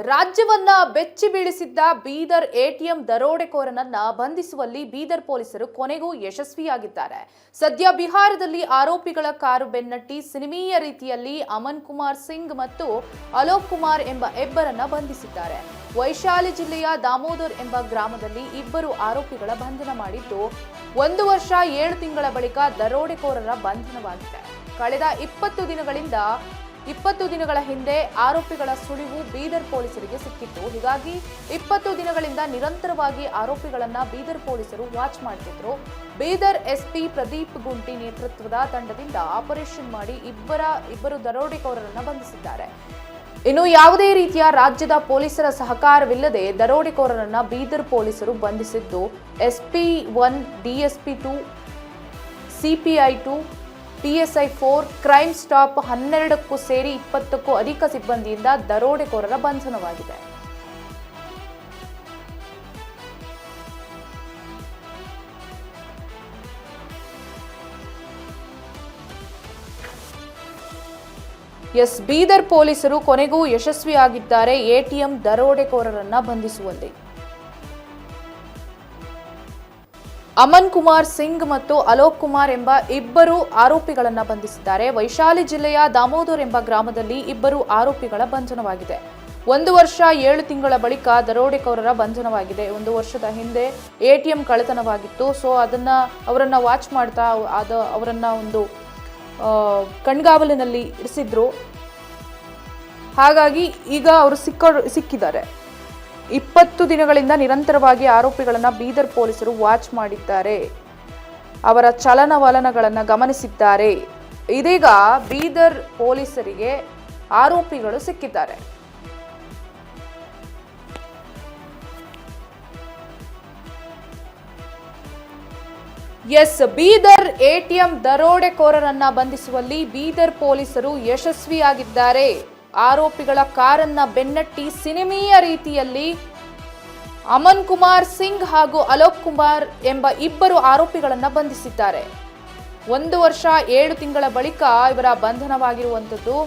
ರಾಜ್ಯವನ್ನ ಬೆಚ್ಚಿ ಬೀಳಿಸಿದ್ದ ಬೀದರ್ ಎಟಿಎಂ ದರೋಡೆಕೋರನನ್ನ ಬಂಧಿಸುವಲ್ಲಿ ಬೀದರ್ ಪೊಲೀಸರು ಕೊನೆಗೂ ಯಶಸ್ವಿಯಾಗಿದ್ದಾರೆ. ಸದ್ಯ ಬಿಹಾರದಲ್ಲಿ ಆರೋಪಿಗಳ ಕಾರು ಬೆನ್ನಟ್ಟಿ ಸಿನಿಮೀಯ ರೀತಿಯಲ್ಲಿ ಅಮನ್ ಕುಮಾರ್ ಸಿಂಗ್ ಮತ್ತು ಅಲೋಕ್ ಕುಮಾರ್ ಎಂಬ ಇಬ್ಬರನ್ನ ಬಂಧಿಸಿದ್ದಾರೆ. ವೈಶಾಲಿ ಜಿಲ್ಲೆಯ ದಾಮೋದರ್ ಎಂಬ ಗ್ರಾಮದಲ್ಲಿ ಇಬ್ಬರು ಆರೋಪಿಗಳ ಬಂಧನ ಮಾಡಿದ್ದು 1 ವರ್ಷ 7 ತಿಂಗಳ ಬಳಿಕ ದರೋಡೆಕೋರರ ಬಂಧನವಾಗಿದೆ. ಕಳೆದ 20 ದಿನಗಳ ಹಿಂದೆ ಆರೋಪಿಗಳ ಸುಳಿವು ಬೀದರ್ ಪೊಲೀಸರಿಗೆ ಸಿಕ್ಕಿತ್ತು. ಹೀಗಾಗಿ 20 ದಿನಗಳಿಂದ ನಿರಂತರವಾಗಿ ಆರೋಪಿಗಳನ್ನ ಬೀದರ್ ಪೊಲೀಸರು ವಾಚ್ ಮಾಡ್ತಿದ್ರು. ಬೀದರ್ ಎಸ್ಪಿ ಪ್ರದೀಪ್ ಗುಂಟಿ ನೇತೃತ್ವದ ತಂಡದಿಂದ ಆಪರೇಷನ್ ಮಾಡಿ ಇಬ್ಬರು ದರೋಡೆಕೋರರನ್ನ ಬಂಧಿಸಿದ್ದಾರೆ. ಇನ್ನು ಯಾವುದೇ ರೀತಿಯ ರಾಜ್ಯದ ಪೊಲೀಸರ ಸಹಕಾರವಿಲ್ಲದೆ ದರೋಡೆಕೋರರನ್ನ ಬೀದರ್ ಪೊಲೀಸರು ಬಂಧಿಸಿದ್ದು SP1, DSP2, CPI2, PSI4, crime stop 12ಕ್ಕೂ ಸೇರಿ 20ಕ್ಕೂ ಅಧಿಕ ಸಿಬ್ಬಂದಿಯಿಂದ ದರೋಡೆಕೋರರ ಬಂಧನವಾಗಿದೆ. ಬೀದರ್ ಪೊಲೀಸರು ಕೊನೆಗೂ ಯಶಸ್ವಿಯಾಗಿದ್ದಾರೆ ಎಟಿಎಂ ದರೋಡೆಕೋರರನ್ನ ಬಂಧಿಸುವಲ್ಲಿ. ಅಮನ್ ಕುಮಾರ್ ಸಿಂಗ್ ಮತ್ತು ಅಲೋಕ್ ಕುಮಾರ್ ಎಂಬ ಇಬ್ಬರು ಆರೋಪಿಗಳನ್ನ ಬಂಧಿಸಿದ್ದಾರೆ. ವೈಶಾಲಿ ಜಿಲ್ಲೆಯ ದಾಮೋದರ್ ಎಂಬ ಗ್ರಾಮದಲ್ಲಿ ಇಬ್ಬರು ಆರೋಪಿಗಳ ಬಂಧನವಾಗಿದೆ. 1 ವರ್ಷ 7 ತಿಂಗಳ ಬಳಿಕ ದರೋಡೆಕೋರರ ಬಂಧನವಾಗಿದೆ. 1 ವರ್ಷದ ಹಿಂದೆ ಎಟಿಎಂ ಕಳ್ಳತನವಾಗಿತ್ತು. ಸೊ ಅವರನ್ನ ವಾಚ್ ಮಾಡ್ತಾ ಅವರನ್ನ ಒಂದು ಕಣ್ಗಾವಲಿನಲ್ಲಿ ಇರಿಸಿದ್ರು. ಹಾಗಾಗಿ ಈಗ ಅವರು ಸಿಕ್ಕಿದ್ದಾರೆ. 20 ದಿನಗಳಿಂದ ನಿರಂತರವಾಗಿ ಆರೋಪಿಗಳನ್ನ ಬೀದರ್ ಪೊಲೀಸರು ವಾಚ್ ಮಾಡಿದ್ದಾರೆ. ಅವರ ಚಲನವಲನಗಳನ್ನು ಗಮನಿಸಿದ್ದಾರೆ. ಇದೀಗ ಬೀದರ್ ಪೊಲೀಸರಿಗೆ ಆರೋಪಿಗಳು ಸಿಕ್ಕಿದ್ದಾರೆ. ಬೀದರ್ ಎಟಿಎಂ ದರೋಡೆಕೋರರನ್ನ ಬಂಧಿಸುವಲ್ಲಿ ಬೀದರ್ ಪೊಲೀಸರು ಯಶಸ್ವಿಯಾಗಿದ್ದಾರೆ. ಆರೋಪಿಗಳ ಕಾರನ್ನ ಬೆನ್ನಟ್ಟಿ ಸಿನಿಮೀಯ ರೀತಿಯಲ್ಲಿ ಅಮನ್ ಕುಮಾರ್ ಸಿಂಗ್ ಹಾಗೂ ಅಲೋಕ್ ಕುಮಾರ್ ಎಂಬ ಇಬ್ಬರು ಆರೋಪಿಗಳನ್ನ ಬಂಧಿಸಿದ್ದಾರೆ. 1 ವರ್ಷ 7 ತಿಂಗಳ ಬಳಿಕ ಇವರ ಬಂಧನವಾಗಿರುವಂಥದ್ದು.